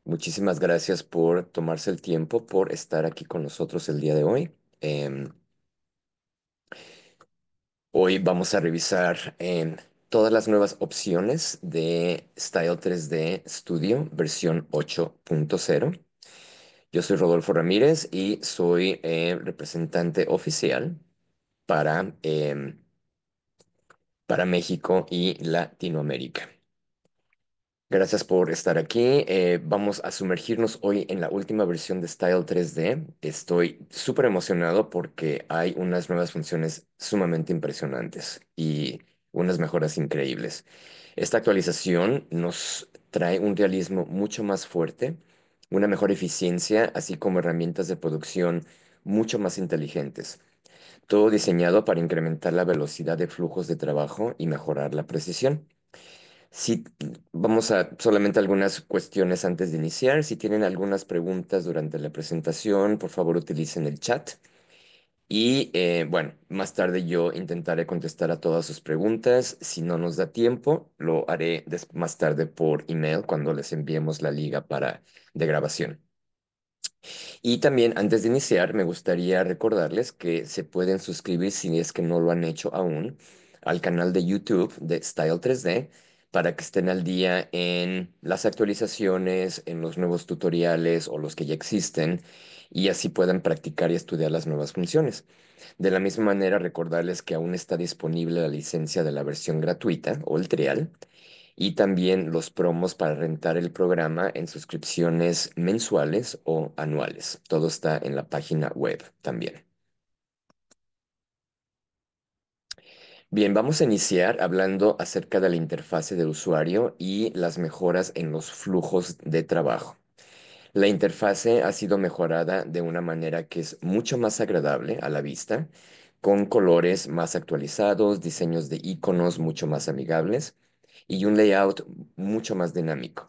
Muchísimas gracias por tomarse el tiempo, por estar aquí con nosotros el día de hoy. Em, Hoy vamos a revisar todas las nuevas opciones de Style 3D Studio versión 8.0. Yo soy Rodolfo Ramírez y soy representante oficial para México y Latinoamérica. Gracias por estar aquí. Vamos a sumergirnos hoy en la última versión de Style 3D. Estoy súper emocionado porque hay unas nuevas funciones sumamente impresionantes y unas mejoras increíbles. Esta actualización nos trae un realismo mucho más fuerte, una mejor eficiencia, así como herramientas de producción mucho más inteligentes. Todo diseñado para incrementar la velocidad de flujos de trabajo y mejorar la precisión. Sí, vamos a solamente algunas cuestiones antes de iniciar. Si tienen algunas preguntas durante la presentación, por favor utilicen el chat. Y bueno, más tarde yo intentaré contestar a todas sus preguntas. Si no nos da tiempo, lo haré más tarde por email cuando les enviemos la liga de grabación. Y también antes de iniciar, me gustaría recordarles que se pueden suscribir si es que no lo han hecho aún al canal de YouTube de Style 3D para que estén al día en las actualizaciones, en los nuevos tutoriales o los que ya existen y así puedan practicar y estudiar las nuevas funciones. De la misma manera, recordarles que aún está disponible la licencia de la versión gratuita o el trial y también los promos para rentar el programa en suscripciones mensuales o anuales. Todo está en la página web también. Bien, vamos a iniciar hablando acerca de la interfase del usuario y las mejoras en los flujos de trabajo. La interfase ha sido mejorada de una manera que es mucho más agradable a la vista, con colores más actualizados, diseños de iconos mucho más amigables y un layout mucho más dinámico.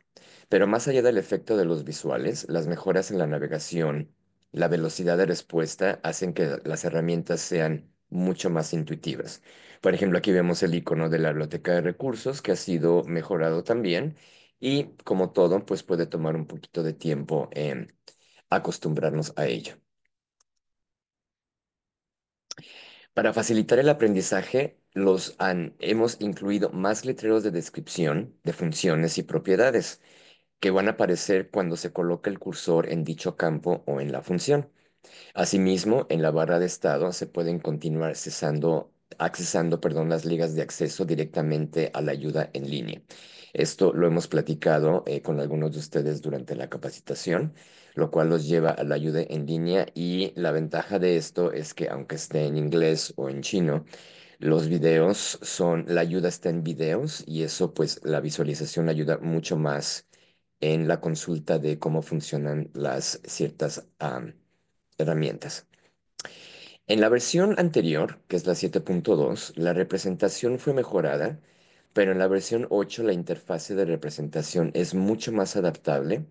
Pero más allá del efecto de los visuales, las mejoras en la navegación, la velocidad de respuesta hacen que las herramientas sean mucho más intuitivas. Por ejemplo, aquí vemos el icono de la biblioteca de recursos que ha sido mejorado también y como todo, pues puede tomar un poquito de tiempo en acostumbrarnos a ello. Para facilitar el aprendizaje, hemos incluido más letreros de descripción de funciones y propiedades que van a aparecer cuando se coloca el cursor en dicho campo o en la función. Asimismo, en la barra de estado se pueden continuar accesando, las ligas de acceso directamente a la ayuda en línea. Esto lo hemos platicado con algunos de ustedes durante la capacitación, lo cual los lleva a la ayuda en línea y la ventaja de esto es que aunque esté en inglés o en chino, la ayuda está en videos y eso pues la visualización ayuda mucho más en la consulta de cómo funcionan las ciertas herramientas. En la versión anterior, que es la 7.2, la representación fue mejorada, pero en la versión 8 la interfase de representación es mucho más adaptable,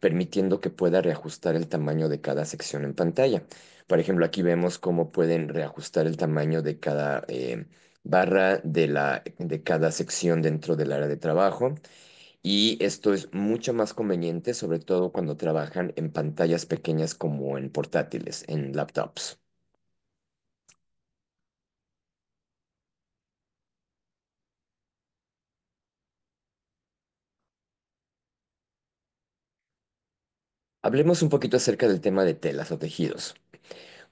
permitiendo que pueda reajustar el tamaño de cada sección en pantalla. Por ejemplo, aquí vemos cómo pueden reajustar el tamaño de cada barra de cada sección dentro del área de trabajo. Y esto es mucho más conveniente, sobre todo cuando trabajan en pantallas pequeñas como en portátiles, en laptops. Hablemos un poquito acerca del tema de telas o tejidos.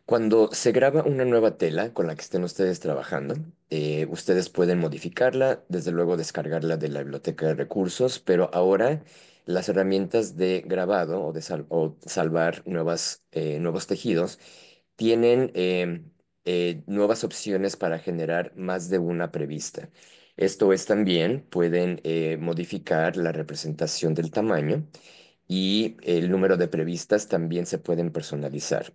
Cuando se graba una nueva tela con la que estén ustedes trabajando, ustedes pueden modificarla, desde luego descargarla de la biblioteca de recursos, pero ahora las herramientas de grabado o salvar nuevos tejidos tienen nuevas opciones para generar más de una prevista. Esto es también, pueden modificar la representación del tamaño y el número de previstas también se pueden personalizar.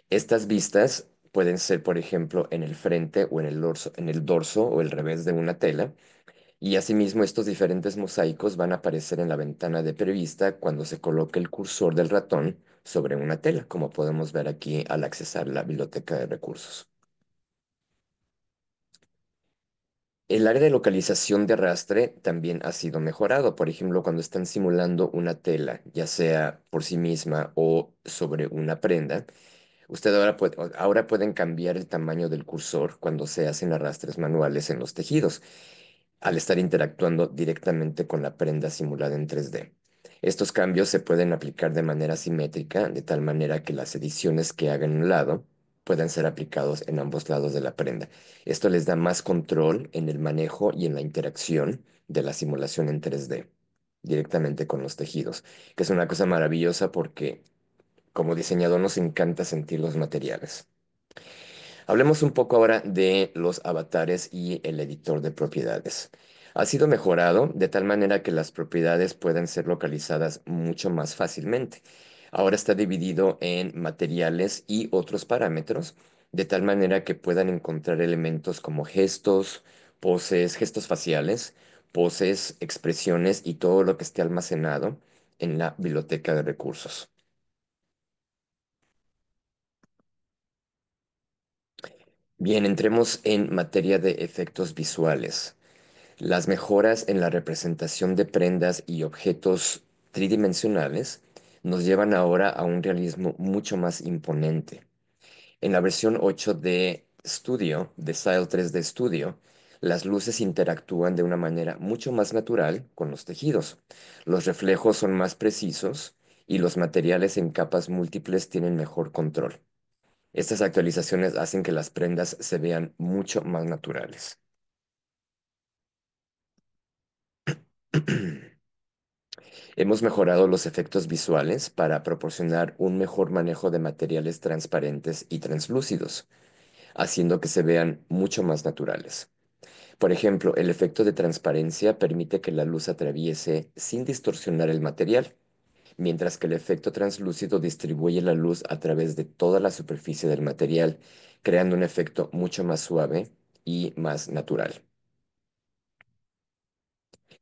Estas vistas pueden ser, por ejemplo, en el frente o en el dorso o el revés de una tela. Y asimismo, estos diferentes mosaicos van a aparecer en la ventana de prevista cuando se coloque el cursor del ratón sobre una tela, como podemos ver aquí al accesar la biblioteca de recursos. El área de localización de arrastre también ha sido mejorado. Por ejemplo, cuando están simulando una tela, ya sea por sí misma o sobre una prenda, usted ahora pueden cambiar el tamaño del cursor cuando se hacen arrastres manuales en los tejidos, al estar interactuando directamente con la prenda simulada en 3D. Estos cambios se pueden aplicar de manera simétrica, de tal manera que las ediciones que hagan en un lado puedan ser aplicados en ambos lados de la prenda. Esto les da más control en el manejo y en la interacción de la simulación en 3D directamente con los tejidos, que es una cosa maravillosa porque como diseñador nos encanta sentir los materiales. Hablemos un poco ahora de los avatares y el editor de propiedades. Ha sido mejorado de tal manera que las propiedades pueden ser localizadas mucho más fácilmente. Ahora está dividido en materiales y otros parámetros, de tal manera que puedan encontrar elementos como gestos, poses, gestos faciales, poses, expresiones y todo lo que esté almacenado en la biblioteca de recursos. Bien, entremos en materia de efectos visuales. Las mejoras en la representación de prendas y objetos tridimensionales nos llevan ahora a un realismo mucho más imponente. En la versión 8 de Studio, de Style 3D Studio, las luces interactúan de una manera mucho más natural con los tejidos. Los reflejos son más precisos y los materiales en capas múltiples tienen mejor control. Estas actualizaciones hacen que las prendas se vean mucho más naturales. Hemos mejorado los efectos visuales para proporcionar un mejor manejo de materiales transparentes y translúcidos, haciendo que se vean mucho más naturales. Por ejemplo, el efecto de transparencia permite que la luz atraviese sin distorsionar el material, mientras que el efecto translúcido distribuye la luz a través de toda la superficie del material, creando un efecto mucho más suave y más natural.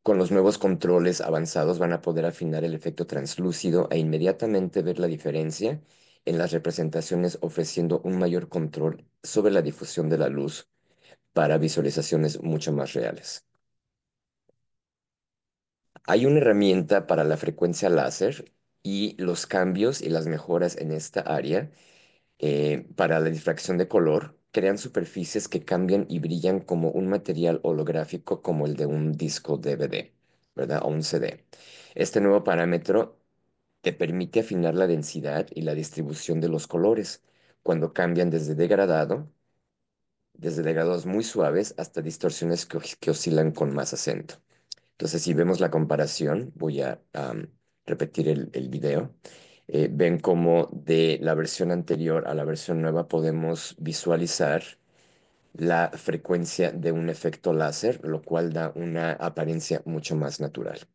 Con los nuevos controles avanzados van a poder afinar el efecto translúcido e inmediatamente ver la diferencia en las representaciones, ofreciendo un mayor control sobre la difusión de la luz para visualizaciones mucho más reales. Hay una herramienta para la frecuencia láser y los cambios y las mejoras en esta área para la difracción de color crean superficies que cambian y brillan como un material holográfico como el de un disco DVD, ¿verdad? O un CD. Este nuevo parámetro te permite afinar la densidad y la distribución de los colores cuando cambian desde degradados muy suaves hasta distorsiones que oscilan con más acento. Entonces, si vemos la comparación, voy a repetir el video. Ven cómo de la versión anterior a la versión nueva podemos visualizar la frecuencia de un efecto láser, lo cual da una apariencia mucho más natural.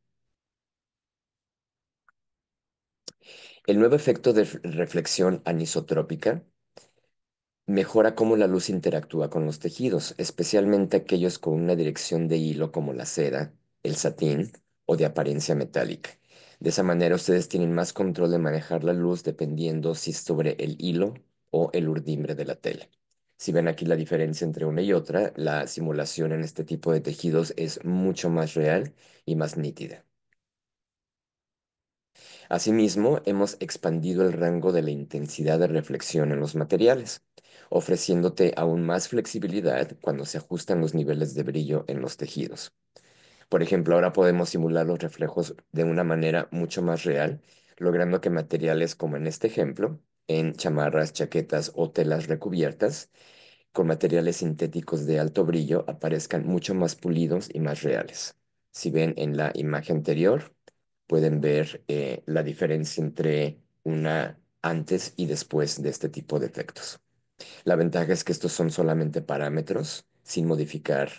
El nuevo efecto de reflexión anisotrópica mejora cómo la luz interactúa con los tejidos, especialmente aquellos con una dirección de hilo como la seda, el satín o de apariencia metálica. De esa manera ustedes tienen más control de manejar la luz dependiendo si es sobre el hilo o el urdimbre de la tela. Si ven aquí la diferencia entre una y otra, la simulación en este tipo de tejidos es mucho más real y más nítida. Asimismo, hemos expandido el rango de la intensidad de reflexión en los materiales, ofreciéndote aún más flexibilidad cuando se ajustan los niveles de brillo en los tejidos. Por ejemplo, ahora podemos simular los reflejos de una manera mucho más real, logrando que materiales como en este ejemplo, en chamarras, chaquetas o telas recubiertas, con materiales sintéticos de alto brillo, aparezcan mucho más pulidos y más reales. Si ven en la imagen anterior, pueden ver la diferencia entre una antes y después de este tipo de efectos. La ventaja es que estos son solamente parámetros sin modificar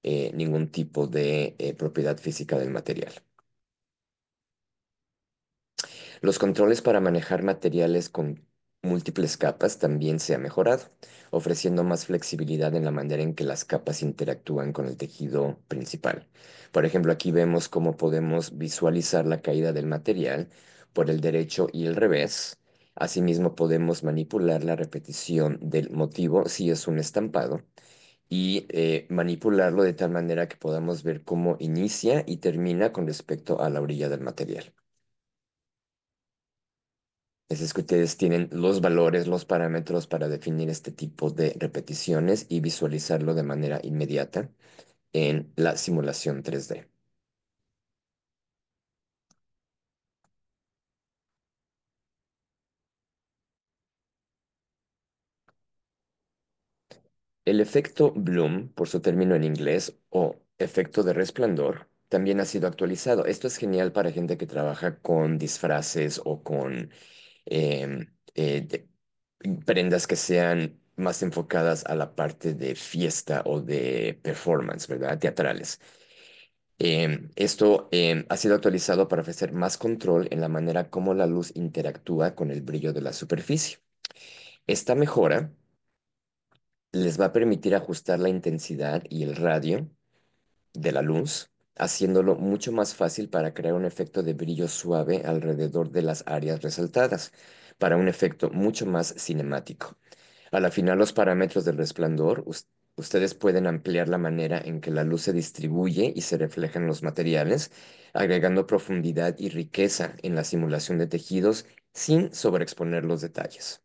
ningún tipo de propiedad física del material. Los controles para manejar materiales con múltiples capas también se han mejorado, ofreciendo más flexibilidad en la manera en que las capas interactúan con el tejido principal. Por ejemplo, aquí vemos cómo podemos visualizar la caída del material por el derecho y el revés. Asimismo, podemos manipular la repetición del motivo si es un estampado y manipularlo de tal manera que podamos ver cómo inicia y termina con respecto a la orilla del material. Es que ustedes tienen los valores, los parámetros para definir este tipo de repeticiones y visualizarlo de manera inmediata en la simulación 3D. El efecto Bloom, por su término en inglés, o efecto de resplandor, también ha sido actualizado. Esto es genial para gente que trabaja con disfraces o con prendas que sean más enfocadas a la parte de fiesta o de performance, ¿verdad? Teatrales. Esto ha sido actualizado para ofrecer más control en la manera como la luz interactúa con el brillo de la superficie. Esta mejora les va a permitir ajustar la intensidad y el radio de la luz, haciéndolo mucho más fácil para crear un efecto de brillo suave alrededor de las áreas resaltadas, para un efecto mucho más cinemático. Al afinar los parámetros del resplandor, ustedes pueden ampliar la manera en que la luz se distribuye y se refleja en los materiales, agregando profundidad y riqueza en la simulación de tejidos sin sobreexponer los detalles.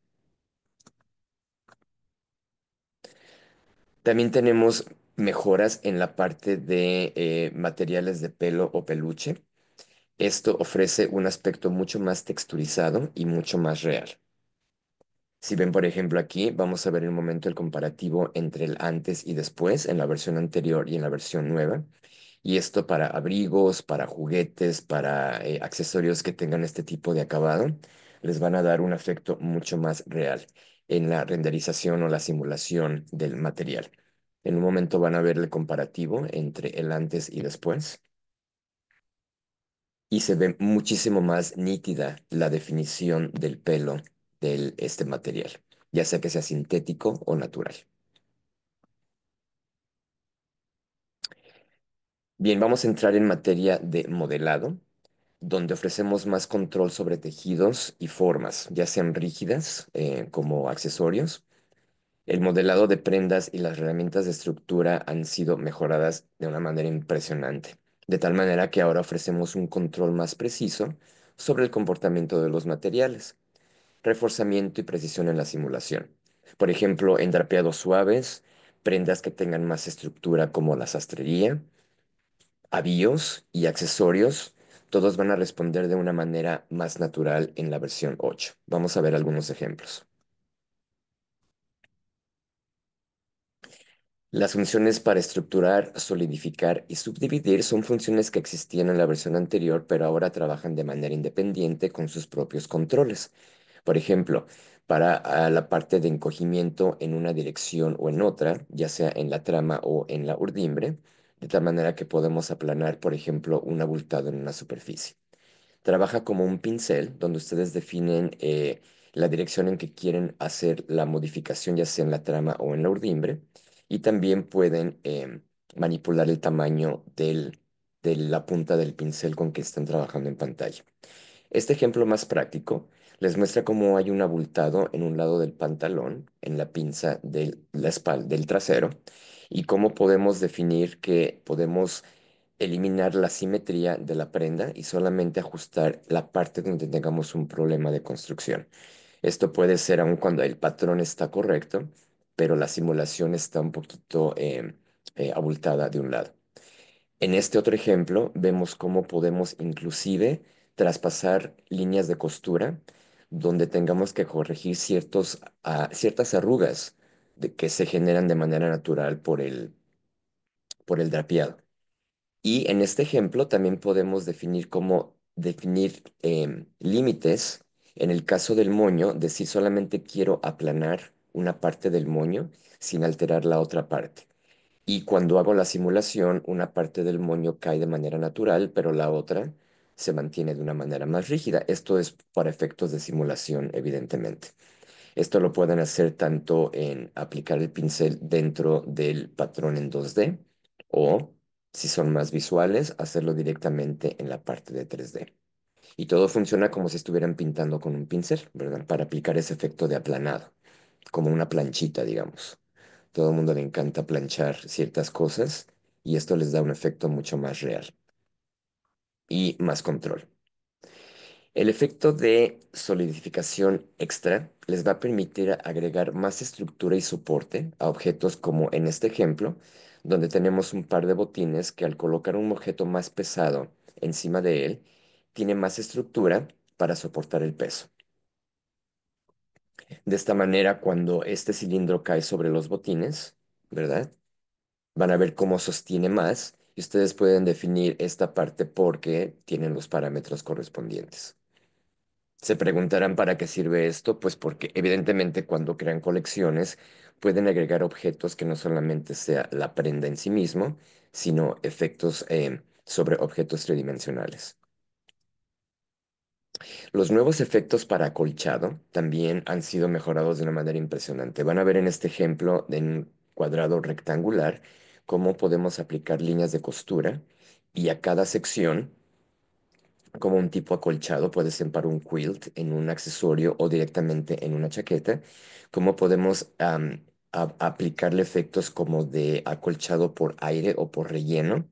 También tenemos mejoras en la parte de materiales de pelo o peluche. Esto ofrece un aspecto mucho más texturizado y mucho más real. Si ven, por ejemplo, aquí, vamos a ver en un momento el comparativo entre el antes y después, en la versión anterior y en la versión nueva. Y esto para abrigos, para juguetes, para accesorios que tengan este tipo de acabado, les van a dar un efecto mucho más real en la renderización o la simulación del material. En un momento van a ver el comparativo entre el antes y después y se ve muchísimo más nítida la definición del pelo de este material, ya sea que sea sintético o natural. Bien, vamos a entrar en materia de modelado, donde ofrecemos más control sobre tejidos y formas, ya sean rígidas como accesorios. El modelado de prendas y las herramientas de estructura han sido mejoradas de una manera impresionante, de tal manera que ahora ofrecemos un control más preciso sobre el comportamiento de los materiales, reforzamiento y precisión en la simulación. Por ejemplo, en drapeados suaves, prendas que tengan más estructura como la sastrería, avíos y accesorios, todos van a responder de una manera más natural en la versión 8. Vamos a ver algunos ejemplos. Las funciones para estructurar, solidificar y subdividir son funciones que existían en la versión anterior, pero ahora trabajan de manera independiente con sus propios controles. Por ejemplo, para la parte de encogimiento en una dirección o en otra, ya sea en la trama o en la urdimbre, de tal manera que podemos aplanar, por ejemplo, un abultado en una superficie. Trabaja como un pincel donde ustedes definen la dirección en que quieren hacer la modificación, ya sea en la trama o en la urdimbre, y también pueden manipular el tamaño de la punta del pincel con que están trabajando en pantalla. Este ejemplo más práctico les muestra cómo hay un abultado en un lado del pantalón, en la pinza de la espalda, del trasero, y cómo podemos definir que podemos eliminar la simetría de la prenda y solamente ajustar la parte donde tengamos un problema de construcción. Esto puede ser aun cuando el patrón está correcto, pero la simulación está un poquito abultada de un lado. En este otro ejemplo, vemos cómo podemos inclusive traspasar líneas de costura donde tengamos que corregir ciertas arrugas que se generan de manera natural por el drapeado. Y en este ejemplo también podemos definir cómo definir límites. En el caso del moño, decir solamente quiero aplanar una parte del moño sin alterar la otra parte. Y cuando hago la simulación, una parte del moño cae de manera natural, pero la otra se mantiene de una manera más rígida. Esto es para efectos de simulación, evidentemente. Esto lo pueden hacer tanto en aplicar el pincel dentro del patrón en 2D o, si son más visuales, hacerlo directamente en la parte de 3D. Y todo funciona como si estuvieran pintando con un pincel, ¿verdad? Para aplicar ese efecto de aplanado, como una planchita, digamos. Todo el mundo le encanta planchar ciertas cosas y esto les da un efecto mucho más real y más control. El efecto de solidificación extra les va a permitir agregar más estructura y soporte a objetos como en este ejemplo, donde tenemos un par de botines que al colocar un objeto más pesado encima de él, tiene más estructura para soportar el peso. De esta manera, cuando este cilindro cae sobre los botines, ¿verdad? Van a ver cómo sostiene más y ustedes pueden definir esta parte porque tienen los parámetros correspondientes. Se preguntarán para qué sirve esto, pues porque evidentemente cuando crean colecciones pueden agregar objetos que no solamente sea la prenda en sí mismo, sino efectos sobre objetos tridimensionales. Los nuevos efectos para acolchado también han sido mejorados de una manera impresionante. Van a ver en este ejemplo en un cuadrado rectangular cómo podemos aplicar líneas de costura y a cada sección como un tipo acolchado, puede ser para un quilt, en un accesorio o directamente en una chaqueta, cómo podemos aplicarle efectos como de acolchado por aire o por relleno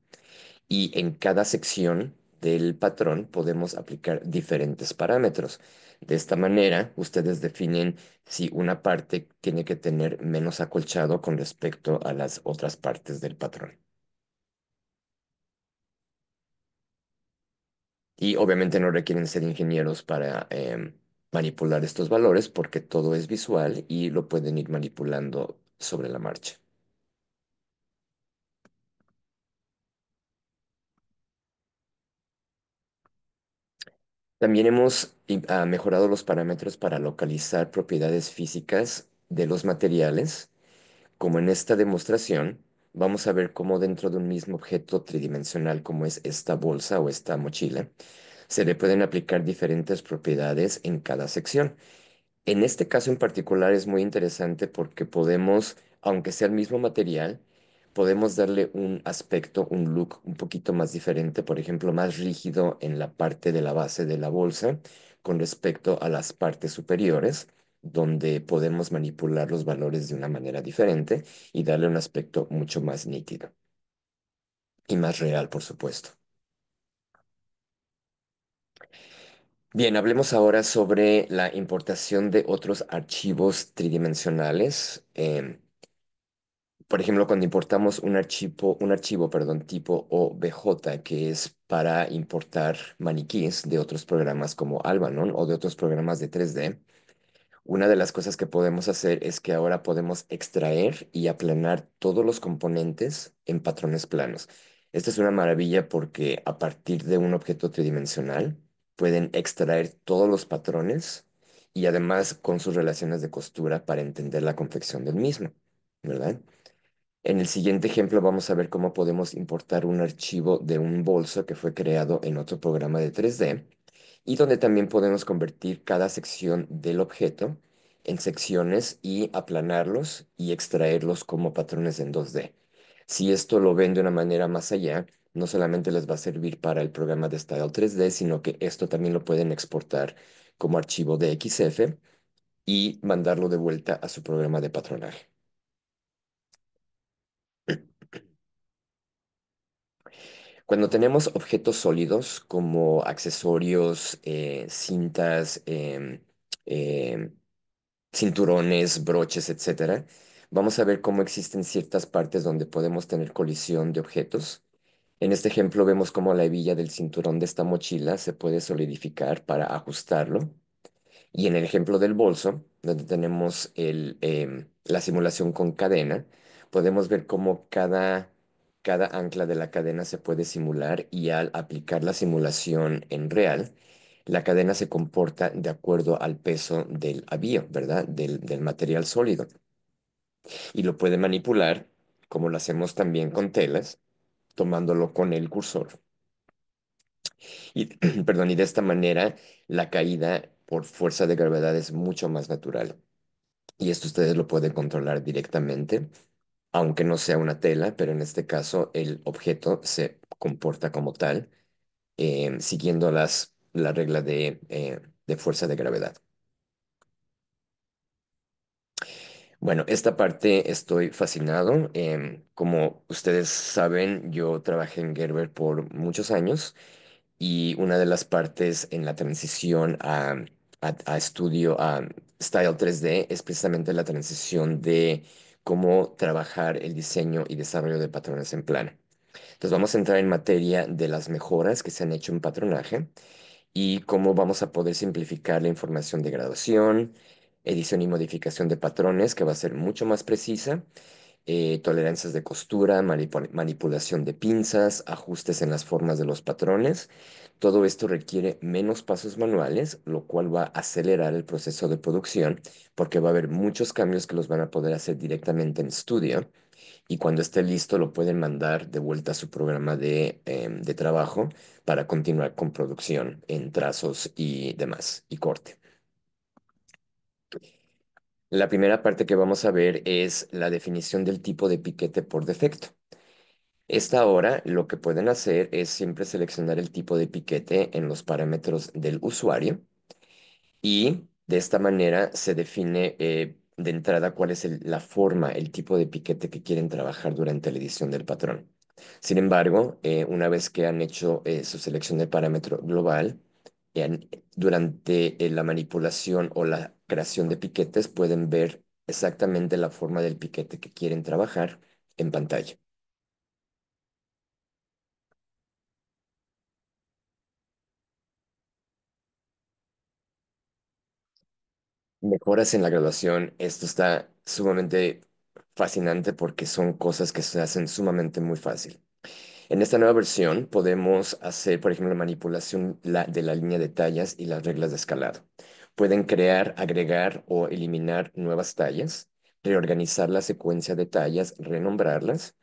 y en cada sección del patrón podemos aplicar diferentes parámetros. De esta manera, ustedes definen si una parte tiene que tener menos acolchado con respecto a las otras partes del patrón. Y obviamente no requieren ser ingenieros para manipular estos valores porque todo es visual y lo pueden ir manipulando sobre la marcha. También hemos mejorado los parámetros para localizar propiedades físicas de los materiales. Como en esta demostración, vamos a ver cómo dentro de un mismo objeto tridimensional como es esta bolsa o esta mochila, se le pueden aplicar diferentes propiedades en cada sección. En este caso en particular es muy interesante porque podemos, aunque sea el mismo material, podemos darle un aspecto, un look un poquito más diferente, por ejemplo, más rígido en la parte de la base de la bolsa con respecto a las partes superiores, donde podemos manipular los valores de una manera diferente y darle un aspecto mucho más nítido y más real, por supuesto. Bien, hablemos ahora sobre la importación de otros archivos tridimensionales. Por ejemplo, cuando importamos perdón, tipo OBJ, que es para importar maniquíes de otros programas como Albanon o de otros programas de 3D, una de las cosas que podemos hacer es que ahora podemos extraer y aplanar todos los componentes en patrones planos. Esta es una maravilla porque a partir de un objeto tridimensional pueden extraer todos los patrones y además con sus relaciones de costura para entender la confección del mismo, ¿verdad? En el siguiente ejemplo vamos a ver cómo podemos importar un archivo de un bolso que fue creado en otro programa de 3D y donde también podemos convertir cada sección del objeto en secciones y aplanarlos y extraerlos como patrones en 2D. Si esto lo ven de una manera más allá, no solamente les va a servir para el programa de Style 3D, sino que esto también lo pueden exportar como archivo de XF y mandarlo de vuelta a su programa de patronaje. Cuando tenemos objetos sólidos como accesorios, cintas, em, cinturones, broches, etcétera, vamos a ver cómo existen ciertas partes donde podemos tener colisión de objetos. En este ejemplo vemos cómo la hebilla del cinturón de esta mochila se puede solidificar para ajustarlo. Y en el ejemplo del bolso, donde tenemos la simulación con cadena, podemos ver cómo cada ancla de la cadena se puede simular y al aplicar la simulación en real, la cadena se comporta de acuerdo al peso del avío, ¿verdad? Del material sólido. Y lo puede manipular, como lo hacemos también con telas, tomándolo con el cursor. Y, perdón, y de esta manera la caída por fuerza de gravedad es mucho más natural. Y esto ustedes lo pueden controlar directamente, aunque no sea una tela, pero en este caso el objeto se comporta como tal, siguiendo la regla de fuerza de gravedad. Bueno, esta parte estoy fascinado. Como ustedes saben, yo trabajé en Gerber por muchos años y una de las partes en la transición a estudio a Style 3D es precisamente la transición de cómo trabajar el diseño y desarrollo de patrones en plano. Entonces vamos a entrar en materia de las mejoras que se han hecho en patronaje y cómo vamos a poder simplificar la información de graduación, edición y modificación de patrones, que va a ser mucho más precisa, tolerancias de costura, manipulación de pinzas, ajustes en las formas de los patrones. Todo esto requiere menos pasos manuales, lo cual va a acelerar el proceso de producción porque va a haber muchos cambios que los van a poder hacer directamente en Studio y cuando esté listo lo pueden mandar de vuelta a su programa de trabajo para continuar con producción en trazos y demás, y corte. La primera parte que vamos a ver es la definición del tipo de piquete por defecto. Esta hora lo que pueden hacer es siempre seleccionar el tipo de piquete en los parámetros del usuario y de esta manera se define de entrada cuál es la forma, el tipo de piquete que quieren trabajar durante la edición del patrón. Sin embargo, una vez que han hecho su selección de parámetro global, durante la manipulación o la creación de piquetes pueden ver exactamente la forma del piquete que quieren trabajar en pantalla. Mejoras en la graduación, esto está sumamente fascinante porque son cosas que se hacen sumamente muy fácil. En esta nueva versión podemos hacer, por ejemplo, la manipulación de la línea de tallas y las reglas de escalado. Pueden crear, agregar o eliminar nuevas tallas, reorganizar la secuencia de tallas, renombrarlas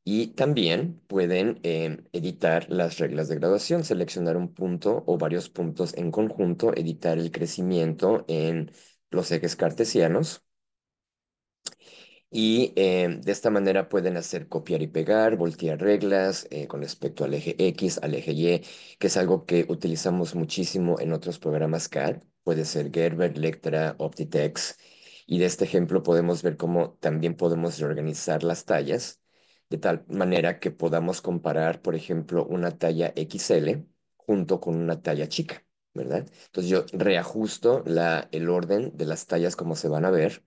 y también pueden editar las reglas de graduación, seleccionar un punto o varios puntos en conjunto, editar el crecimiento en los ejes cartesianos y de esta manera pueden hacer copiar y pegar, voltear reglas con respecto al eje X, al eje Y, que es algo que utilizamos muchísimo en otros programas CAD. Puede ser Gerber, Lectra, Optitex. Y de este ejemplo podemos ver cómo también podemos reorganizar las tallas de tal manera que podamos comparar, por ejemplo, una talla XL junto con una talla chica, ¿verdad? Entonces yo reajusto el orden de las tallas como se van a ver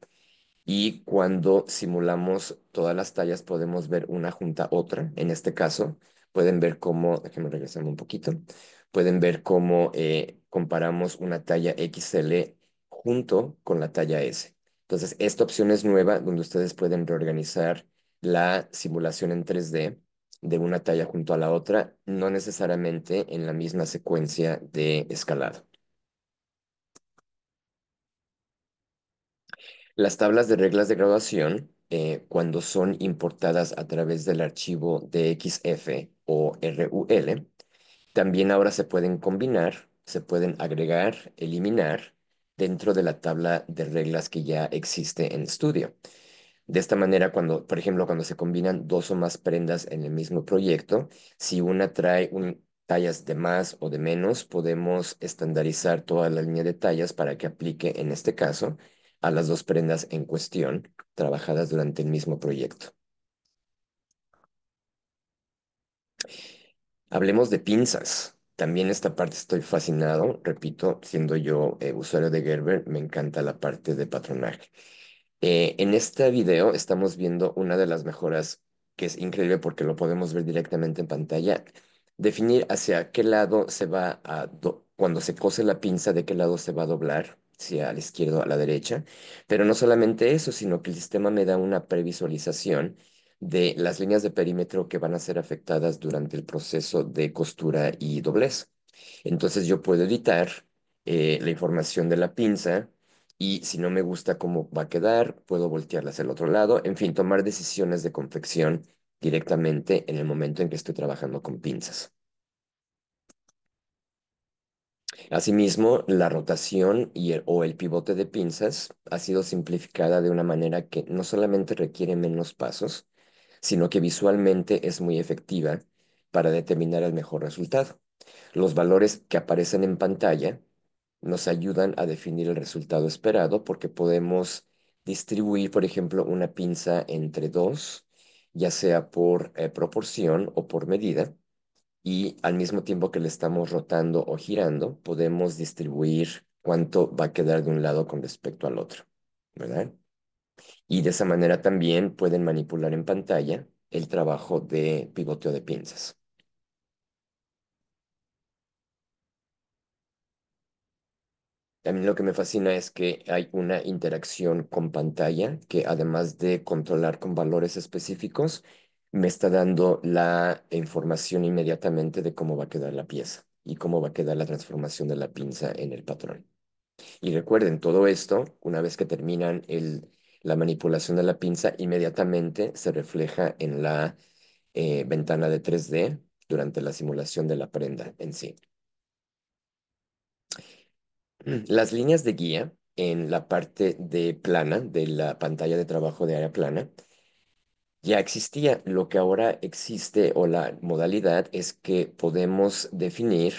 y cuando simulamos todas las tallas podemos ver una junto a otra. En este caso, pueden ver cómo, déjenme regresar un poquito, pueden ver cómo comparamos una talla XL junto con la talla S. Entonces, esta opción es nueva donde ustedes pueden reorganizar la simulación en 3D de una talla junto a la otra, no necesariamente en la misma secuencia de escalado. Las tablas de reglas de graduación, cuando son importadas a través del archivo DXF o RUL, también ahora se pueden combinar, se pueden agregar, eliminar dentro de la tabla de reglas que ya existe en Studio. De esta manera, cuando, por ejemplo, cuando se combinan dos o más prendas en el mismo proyecto, si una trae tallas de más o de menos, podemos estandarizar toda la línea de tallas para que aplique, en este caso, a las dos prendas en cuestión, trabajadas durante el mismo proyecto. Hablemos de pinzas. También esta parte estoy fascinado, repito, siendo yo usuario de Gerber, me encanta la parte de patronaje. En este video estamos viendo una de las mejoras que es increíble porque lo podemos ver directamente en pantalla. Definir hacia qué lado se va cuando se cose la pinza, de qué lado se va a doblar, si a la izquierda o a la derecha. Pero no solamente eso, sino que el sistema me da una previsualización de las líneas de perímetro que van a ser afectadas durante el proceso de costura y doblez. Entonces yo puedo editar la información de la pinza y si no me gusta cómo va a quedar, puedo voltearla hacia el otro lado. En fin, tomar decisiones de confección directamente en el momento en que estoy trabajando con pinzas. Asimismo, la rotación o el pivote de pinzas ha sido simplificada de una manera que no solamente requiere menos pasos, sino que visualmente es muy efectiva para determinar el mejor resultado. Los valores que aparecen en pantalla nos ayudan a definir el resultado esperado porque podemos distribuir, por ejemplo, una pinza entre dos, ya sea por proporción o por medida, y al mismo tiempo que le estamos rotando o girando, podemos distribuir cuánto va a quedar de un lado con respecto al otro, ¿verdad? Y de esa manera también pueden manipular en pantalla el trabajo de pivoteo de pinzas. A mí lo que me fascina es que hay una interacción con pantalla que además de controlar con valores específicos, me está dando la información inmediatamente de cómo va a quedar la pieza y cómo va a quedar la transformación de la pinza en el patrón. Y recuerden, todo esto, una vez que terminan la manipulación de la pinza, inmediatamente se refleja en la ventana de 3D durante la simulación de la prenda en sí. Las líneas de guía en la parte de plana de la pantalla de trabajo de área plana ya existía. Lo que ahora existe o la modalidad es que podemos definir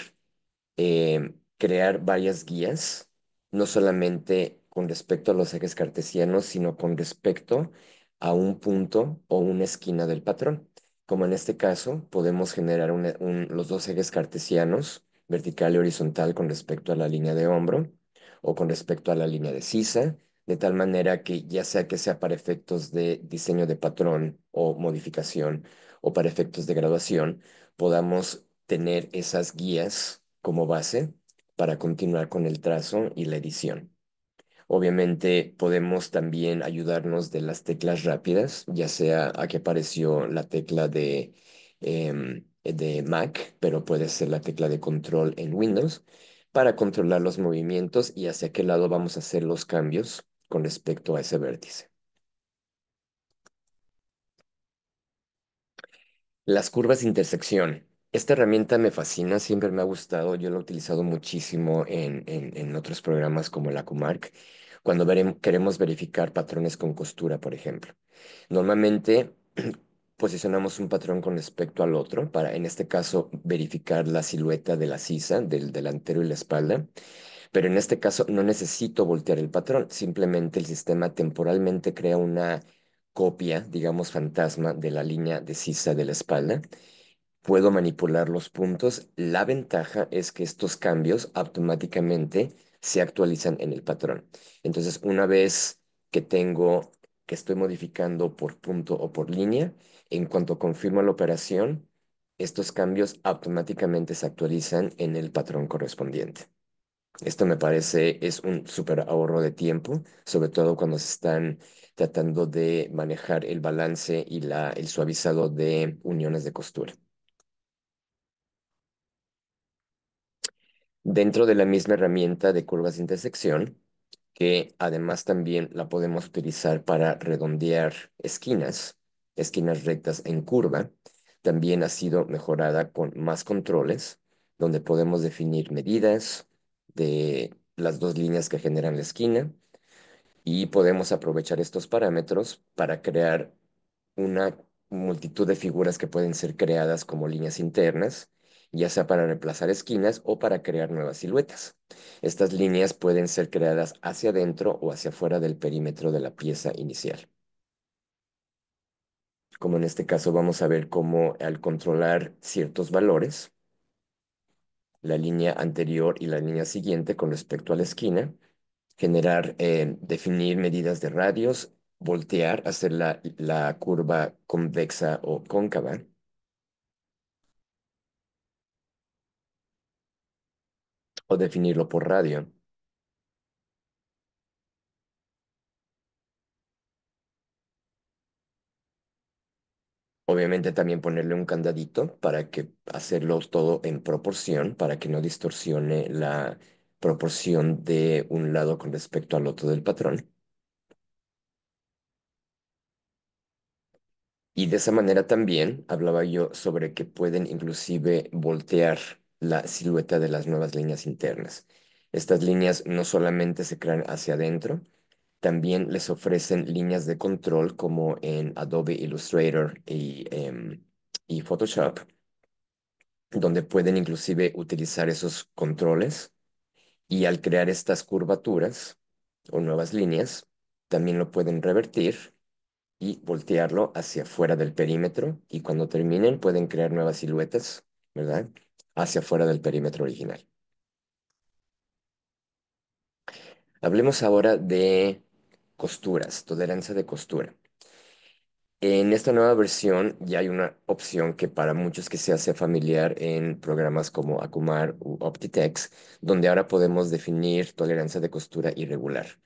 crear varias guías, no solamente con respecto a los ejes cartesianos, sino con respecto a un punto o una esquina del patrón. Como en este caso, podemos generar los dos ejes cartesianos, vertical y horizontal, con respecto a la línea de hombro o con respecto a la línea de sisa, de tal manera que ya sea que sea para efectos de diseño de patrón o modificación o para efectos de graduación, podamos tener esas guías como base para continuar con el trazo y la edición. Obviamente podemos también ayudarnos de las teclas rápidas, ya sea aquí apareció la tecla de Mac, pero puede ser la tecla de control en Windows, para controlar los movimientos y hacia qué lado vamos a hacer los cambios con respecto a ese vértice. Las curvas de intersección. Esta herramienta me fascina, siempre me ha gustado. Yo lo he utilizado muchísimo en otros programas como la Comarc, cuando queremos verificar patrones con costura, por ejemplo. Normalmente posicionamos un patrón con respecto al otro para, en este caso, verificar la silueta de la sisa, del delantero y la espalda. Pero en este caso no necesito voltear el patrón, simplemente el sistema temporalmente crea una copia, digamos, fantasma de la línea de sisa de la espalda. Puedo manipular los puntos. La ventaja es que estos cambios automáticamente se actualizan en el patrón. Entonces, una vez que tengo, que estoy modificando por punto o por línea, en cuanto confirmo la operación, estos cambios automáticamente se actualizan en el patrón correspondiente. Esto me parece es un súper ahorro de tiempo, sobre todo cuando se están tratando de manejar el balance y el suavizado de uniones de costura. Dentro de la misma herramienta de curvas de intersección, que además también la podemos utilizar para redondear esquinas rectas en curva, también ha sido mejorada con más controles, donde podemos definir medidas de las dos líneas que generan la esquina y podemos aprovechar estos parámetros para crear una multitud de figuras que pueden ser creadas como líneas internas, ya sea para reemplazar esquinas o para crear nuevas siluetas. Estas líneas pueden ser creadas hacia adentro o hacia afuera del perímetro de la pieza inicial. Como en este caso vamos a ver cómo al controlar ciertos valores, la línea anterior y la línea siguiente con respecto a la esquina, definir medidas de radios, voltear, hacer la curva convexa o cóncava o definirlo por radio. Obviamente también ponerle un candadito para que hacerlo todo en proporción, para que no distorsione la proporción de un lado con respecto al otro del patrón. Y de esa manera también hablaba yo sobre que pueden inclusive voltear la silueta de las nuevas líneas internas. Estas líneas no solamente se crean hacia adentro, también les ofrecen líneas de control como en Adobe Illustrator y Photoshop, donde pueden inclusive utilizar esos controles y al crear estas curvaturas o nuevas líneas, también lo pueden revertir y voltearlo hacia afuera del perímetro y cuando terminen pueden crear nuevas siluetas, ¿verdad? Hacia afuera del perímetro original. Hablemos ahora de costuras, tolerancia de costura. En esta nueva versión ya hay una opción que para muchos que se hace familiar en programas como Akumar u Optitex, donde ahora podemos definir tolerancia de costura irregular.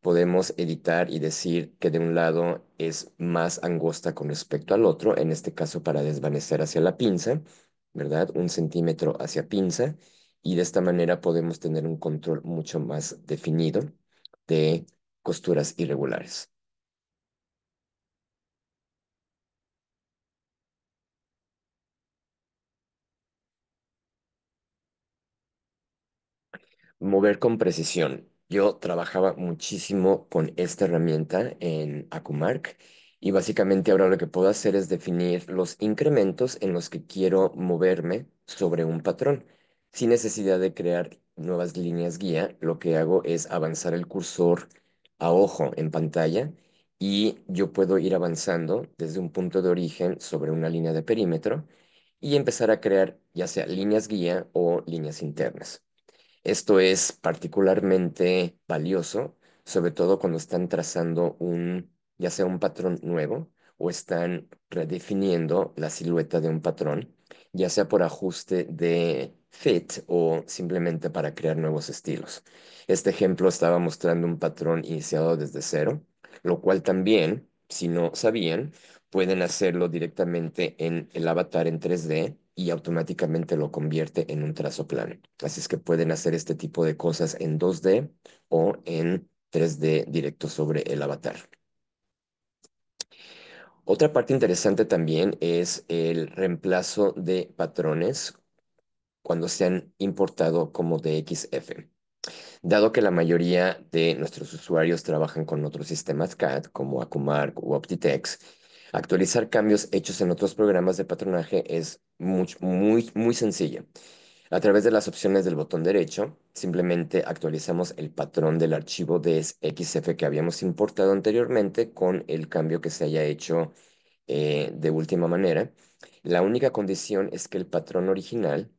Podemos editar y decir que de un lado es más angosta con respecto al otro, en este caso para desvanecer hacia la pinza, ¿verdad? 1 centímetro hacia pinza, y de esta manera podemos tener un control mucho más definido de costuras irregulares. Mover con precisión. Yo trabajaba muchísimo con esta herramienta en Akumark y básicamente ahora lo que puedo hacer es definir los incrementos en los que quiero moverme sobre un patrón. Sin necesidad de crear nuevas líneas guía, lo que hago es avanzar el cursor a ojo en pantalla y yo puedo ir avanzando desde un punto de origen sobre una línea de perímetro y empezar a crear ya sea líneas guía o líneas internas. Esto es particularmente valioso, sobre todo cuando están trazando ya sea un patrón nuevo o están redefiniendo la silueta de un patrón, ya sea por ajuste de fit o simplemente para crear nuevos estilos. Este ejemplo estaba mostrando un patrón iniciado desde cero, lo cual también, si no sabían, pueden hacerlo directamente en el avatar en 3D y automáticamente lo convierte en un trazo plano. Así es que pueden hacer este tipo de cosas en 2D o en 3D directo sobre el avatar. Otra parte interesante también es el reemplazo de patrones cuando se han importado como DXF. Dado que la mayoría de nuestros usuarios trabajan con otros sistemas CAD como Acumark u Optitex, actualizar cambios hechos en otros programas de patronaje es muy sencillo. A través de las opciones del botón derecho, simplemente actualizamos el patrón del archivo DXF que habíamos importado anteriormente con el cambio que se haya hecho de última manera. La única condición es que el patrón original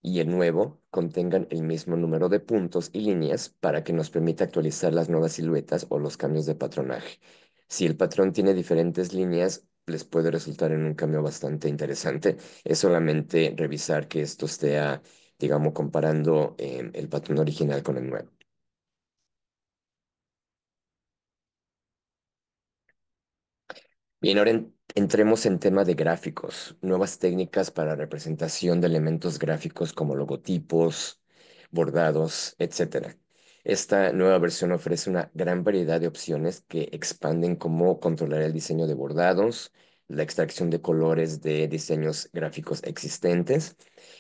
y el nuevo contengan el mismo número de puntos y líneas para que nos permita actualizar las nuevas siluetas o los cambios de patronaje. Si el patrón tiene diferentes líneas, les puede resultar en un cambio bastante interesante. Es solamente revisar que esto esté, digamos, comparando el patrón original con el nuevo. Bien, ahora entremos en tema de gráficos, nuevas técnicas para representación de elementos gráficos como logotipos, bordados, etcétera. Esta nueva versión ofrece una gran variedad de opciones que expanden cómo controlar el diseño de bordados, la extracción de colores de diseños gráficos existentes,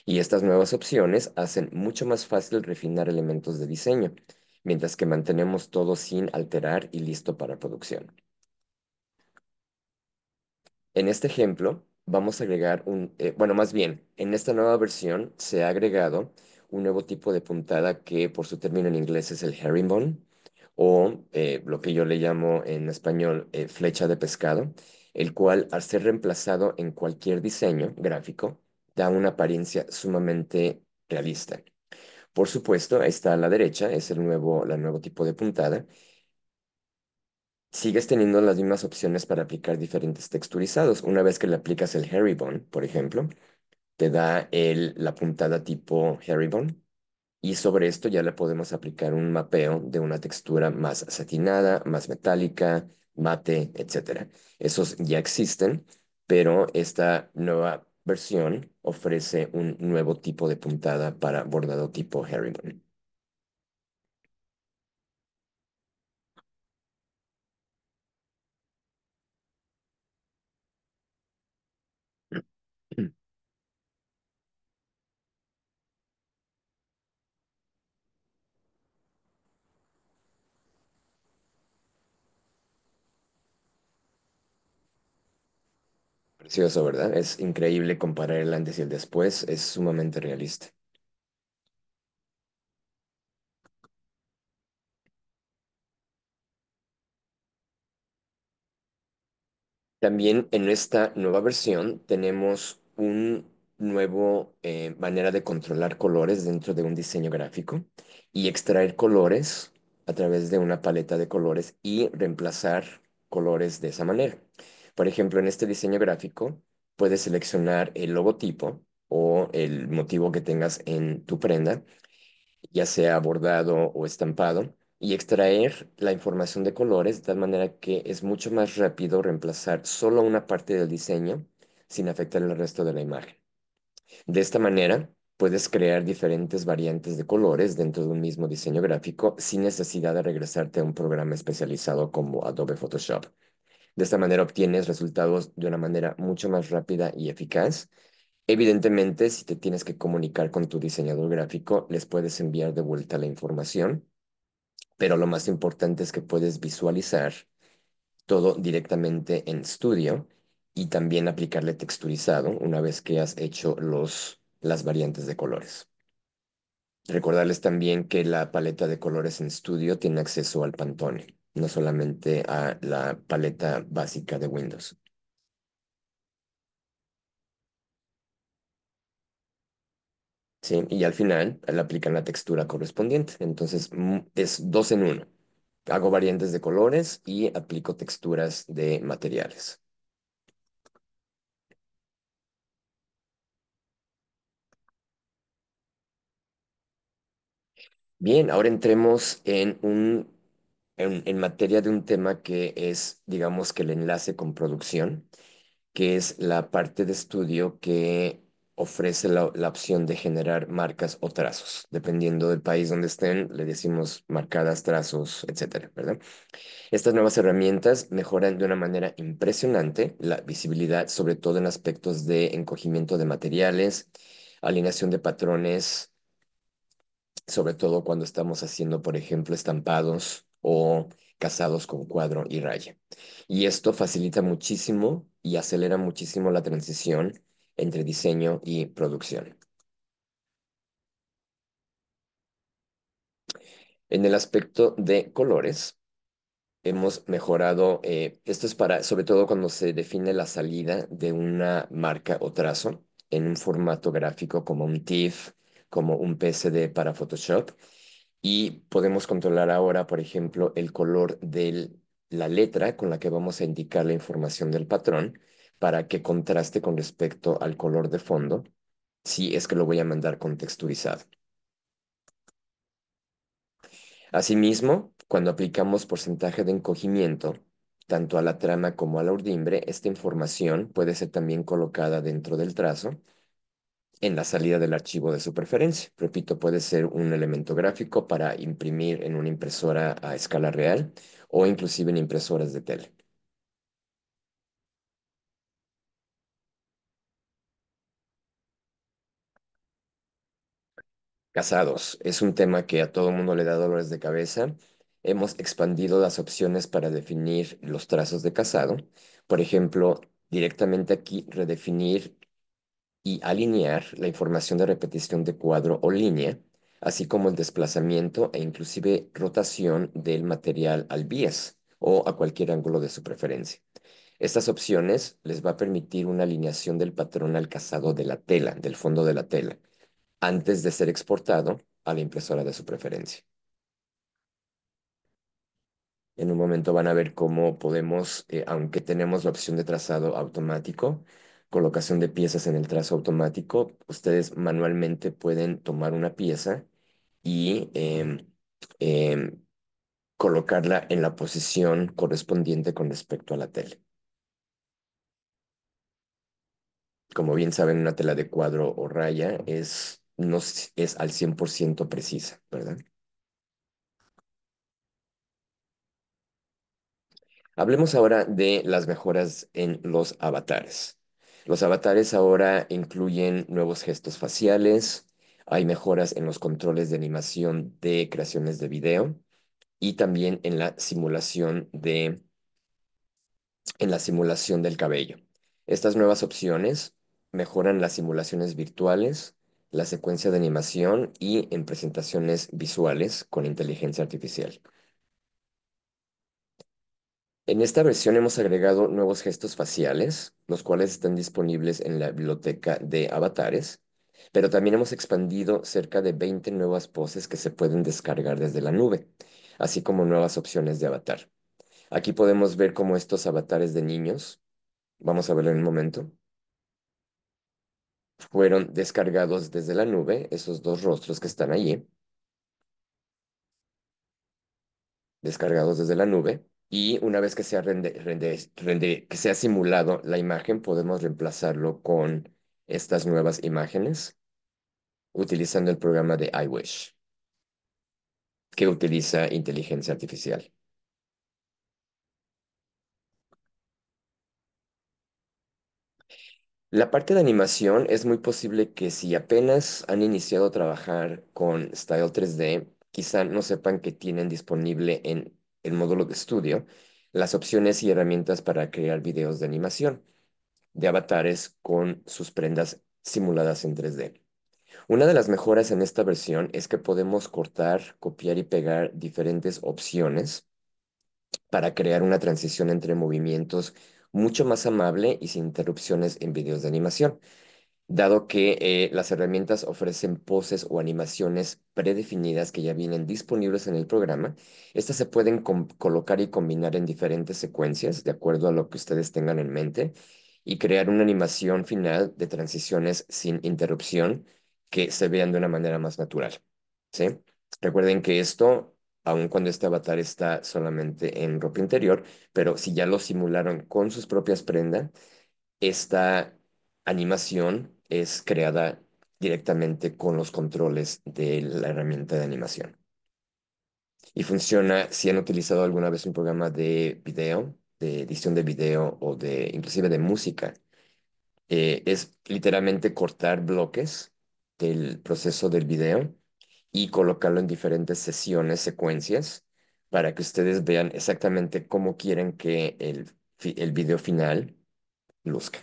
y estas nuevas opciones hacen mucho más fácil refinar elementos de diseño, mientras que mantenemos todo sin alterar y listo para producción. En este ejemplo, vamos a agregar bueno, más bien, en esta nueva versión se ha agregado un nuevo tipo de puntada que por su término en inglés es el herringbone o lo que yo le llamo en español flecha de pescado, el cual al ser reemplazado en cualquier diseño gráfico da una apariencia sumamente realista. Por supuesto, ahí está a la derecha, es el nuevo tipo de puntada. Sigues teniendo las mismas opciones para aplicar diferentes texturizados. Una vez que le aplicas el Herringbone, por ejemplo, te da la puntada tipo Herringbone y sobre esto ya le podemos aplicar un mapeo de una textura más satinada, más metálica, mate, etcétera. Esos ya existen, pero esta nueva versión ofrece un nuevo tipo de puntada para bordado tipo Herringbone. Precioso, ¿verdad? Es increíble comparar el antes y el después, es sumamente realista. También en esta nueva versión tenemos un nuevo manera de controlar colores dentro de un diseño gráfico y extraer colores a través de una paleta de colores y reemplazar colores de esa manera. Por ejemplo, en este diseño gráfico puedes seleccionar el logotipo o el motivo que tengas en tu prenda, ya sea bordado o estampado, y extraer la información de colores de tal manera que es mucho más rápido reemplazar solo una parte del diseño sin afectar el resto de la imagen. De esta manera, puedes crear diferentes variantes de colores dentro de un mismo diseño gráfico sin necesidad de regresarte a un programa especializado como Adobe Photoshop. De esta manera obtienes resultados de una manera mucho más rápida y eficaz. Evidentemente, si te tienes que comunicar con tu diseñador gráfico, les puedes enviar de vuelta la información, pero lo más importante es que puedes visualizar todo directamente en Studio y también aplicarle texturizado una vez que has hecho las variantes de colores. Recordarles también que la paleta de colores en Studio tiene acceso al Pantone, no solamente a la paleta básica de Windows. ¿Sí? Y al final le aplican la textura correspondiente. Entonces es dos en uno. Hago variantes de colores y aplico texturas de materiales. Bien, ahora entremos en materia de un tema que es, digamos que el enlace con producción, que es la parte de estudio que ofrece la opción de generar marcas o trazos. Dependiendo del país donde estén, le decimos marcadas, trazos, etcétera, ¿verdad? Estas nuevas herramientas mejoran de una manera impresionante la visibilidad, sobre todo en aspectos de encogimiento de materiales, alineación de patrones, sobre todo cuando estamos haciendo, por ejemplo, estampados o casados con cuadro y raya. Y esto facilita muchísimo y acelera muchísimo la transición entre diseño y producción. En el aspecto de colores, hemos mejorado, esto es para, sobre todo cuando se define la salida de una marca o trazo en un formato gráfico como un TIFF, como un PSD para Photoshop. Y podemos controlar ahora, por ejemplo, el color de la letra con la que vamos a indicar la información del patrón para que contraste con respecto al color de fondo, si es que lo voy a mandar con texturizado. Asimismo, cuando aplicamos porcentaje de encogimiento, tanto a la trama como a la urdimbre, esta información puede ser también colocada dentro del trazo en la salida del archivo de su preferencia. Repito, puede ser un elemento gráfico para imprimir en una impresora a escala real o inclusive en impresoras de tele. Casados, es un tema que a todo mundo le da dolores de cabeza. Hemos expandido las opciones para definir los trazos de casado. Por ejemplo, directamente aquí redefinir y alinear la información de repetición de cuadro o línea, así como el desplazamiento e inclusive rotación del material al bies o a cualquier ángulo de su preferencia. Estas opciones les va a permitir una alineación del patrón al casado de la tela, del fondo de la tela, antes de ser exportado a la impresora de su preferencia. En un momento van a ver cómo podemos, aunque tenemos la opción de trazado automático, colocación de piezas en el trazo automático, ustedes manualmente pueden tomar una pieza y em, colocarla en la posición correspondiente con respecto a la tela. Como bien saben, una tela de cuadro o raya no es al 100% precisa, ¿verdad? Hablemos ahora de las mejoras en los avatares. Los avatares ahora incluyen nuevos gestos faciales, hay mejoras en los controles de animación de creaciones de video y también en la simulación del cabello. Estas nuevas opciones mejoran las simulaciones virtuales, la secuencia de animación y en presentaciones visuales con inteligencia artificial. En esta versión hemos agregado nuevos gestos faciales, los cuales están disponibles en la biblioteca de avatares, pero también hemos expandido cerca de 20 nuevas poses que se pueden descargar desde la nube, así como nuevas opciones de avatar. Aquí podemos ver cómo estos avatares de niños, vamos a verlo en un momento, fueron descargados desde la nube, esos dos rostros que están allí, descargados desde la nube. Y una vez que sea, que sea simulado la imagen, podemos reemplazarlo con estas nuevas imágenes utilizando el programa de iWish, que utiliza inteligencia artificial. La parte de animación es muy posible que si apenas han iniciado a trabajar con Style 3D, quizá no sepan que tienen disponible en el módulo de estudio las opciones y herramientas para crear videos de animación de avatares con sus prendas simuladas en 3D. Una de las mejoras en esta versión es que podemos cortar, copiar y pegar diferentes opciones para crear una transición entre movimientos mucho más amable y sin interrupciones en videos de animación. Dado que las herramientas ofrecen poses o animaciones predefinidas que ya vienen disponibles en el programa, estas se pueden colocar y combinar en diferentes secuencias de acuerdo a lo que ustedes tengan en mente y crear una animación final de transiciones sin interrupción que se vean de una manera más natural. ¿Sí? Recuerden que esto, aun cuando este avatar está solamente en ropa interior, pero si ya lo simularon con sus propias prendas, esta animación es creada directamente con los controles de la herramienta de animación. Y funciona si han utilizado alguna vez un programa de video, de edición de video o de inclusive de música. Es literalmente cortar bloques del proceso del video y colocarlo en diferentes sesiones, secuencias, para que ustedes vean exactamente cómo quieren que el video final luzca.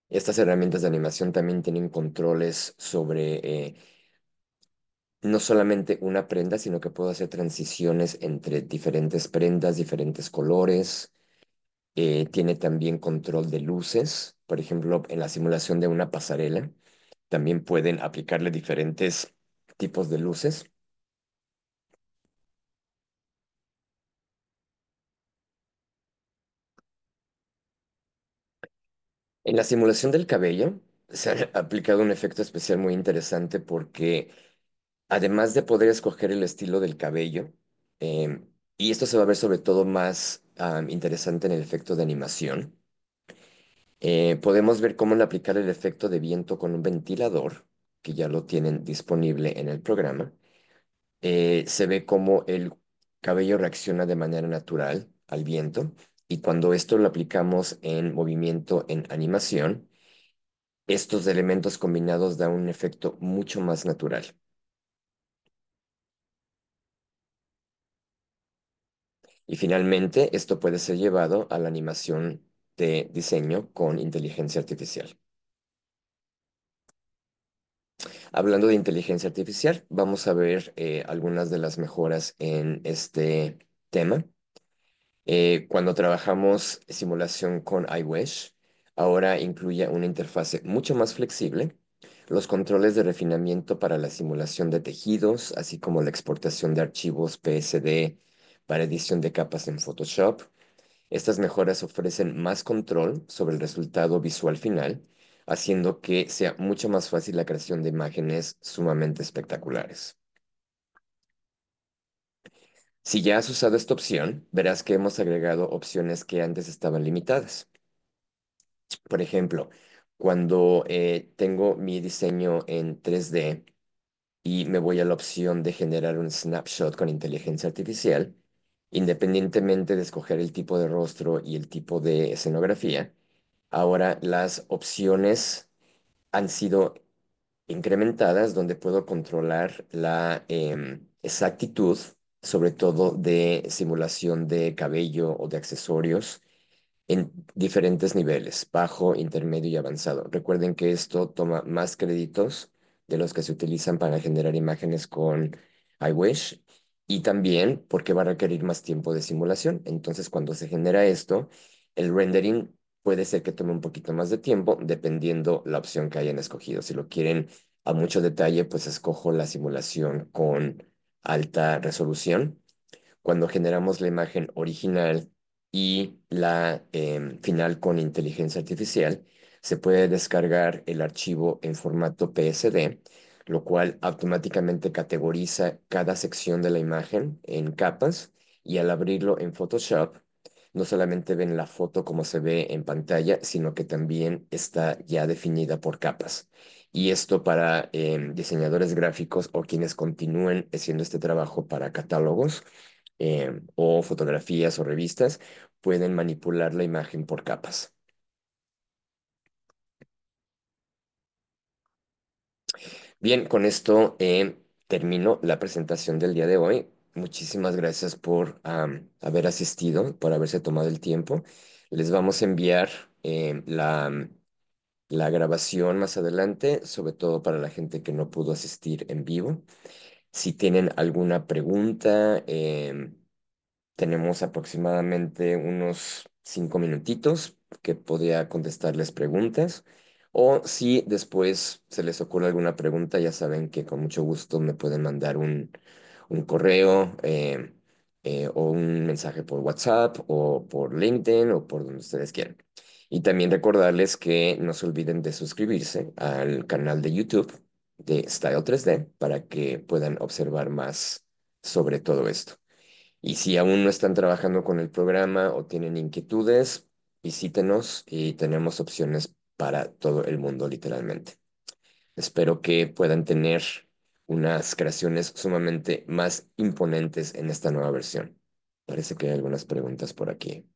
Estas herramientas de animación también tienen controles sobre no solamente una prenda, sino que puedo hacer transiciones entre diferentes prendas, diferentes colores. Tiene también control de luces. Por ejemplo, en la simulación de una pasarela, también pueden aplicarle diferentes tipos de luces. En la simulación del cabello, se ha aplicado un efecto especial muy interesante porque además de poder escoger el estilo del cabello, y esto se va a ver sobre todo más interesante en el efecto de animación, podemos ver cómo aplicar el efecto de viento con un ventilador, que ya lo tienen disponible en el programa. Se ve cómo el cabello reacciona de manera natural al viento, y cuando esto lo aplicamos en movimiento en animación, estos elementos combinados dan un efecto mucho más natural. Y finalmente, esto puede ser llevado a la animación de diseño con inteligencia artificial. Hablando de inteligencia artificial, vamos a ver algunas de las mejoras en este tema. Cuando trabajamos simulación con iWish, ahora incluye una interfase mucho más flexible, los controles de refinamiento para la simulación de tejidos, así como la exportación de archivos PSD para edición de capas en Photoshop. Estas mejoras ofrecen más control sobre el resultado visual final, haciendo que sea mucho más fácil la creación de imágenes sumamente espectaculares. Si ya has usado esta opción, verás que hemos agregado opciones que antes estaban limitadas. Por ejemplo, cuando tengo mi diseño en 3D y me voy a la opción de generar un snapshot con inteligencia artificial, independientemente de escoger el tipo de rostro y el tipo de escenografía, ahora las opciones han sido incrementadas donde puedo controlar la exactitud, sobre todo de simulación de cabello o de accesorios en diferentes niveles, bajo, intermedio y avanzado. Recuerden que esto toma más créditos de los que se utilizan para generar imágenes con iWish y también porque va a requerir más tiempo de simulación. Entonces, cuando se genera esto, el rendering puede ser que tome un poquito más de tiempo, dependiendo la opción que hayan escogido. Si lo quieren a mucho detalle, pues escojo la simulación con alta resolución. Cuando generamos la imagen original y la final con inteligencia artificial, se puede descargar el archivo en formato PSD, lo cual automáticamente categoriza cada sección de la imagen en capas, y al abrirlo en Photoshop, no solamente ven la foto como se ve en pantalla, sino que también está ya definida por capas. Y esto para diseñadores gráficos o quienes continúen haciendo este trabajo para catálogos o fotografías o revistas, pueden manipular la imagen por capas. Bien, con esto termino la presentación del día de hoy. Muchísimas gracias por haber asistido, por haberse tomado el tiempo. Les vamos a enviar la grabación más adelante, sobre todo para la gente que no pudo asistir en vivo. Si tienen alguna pregunta, tenemos aproximadamente unos 5 minutitos que podría contestarles preguntas. O si después se les ocurre alguna pregunta, ya saben que con mucho gusto me pueden mandar un correo o un mensaje por WhatsApp o por LinkedIn o por donde ustedes quieran. Y también recordarles que no se olviden de suscribirse al canal de YouTube de Style 3D para que puedan observar más sobre todo esto. Y si aún no están trabajando con el programa o tienen inquietudes, visítenos y tenemos opciones para todo el mundo, literalmente. Espero que puedan tener unas creaciones sumamente más imponentes en esta nueva versión. Parece que hay algunas preguntas por aquí.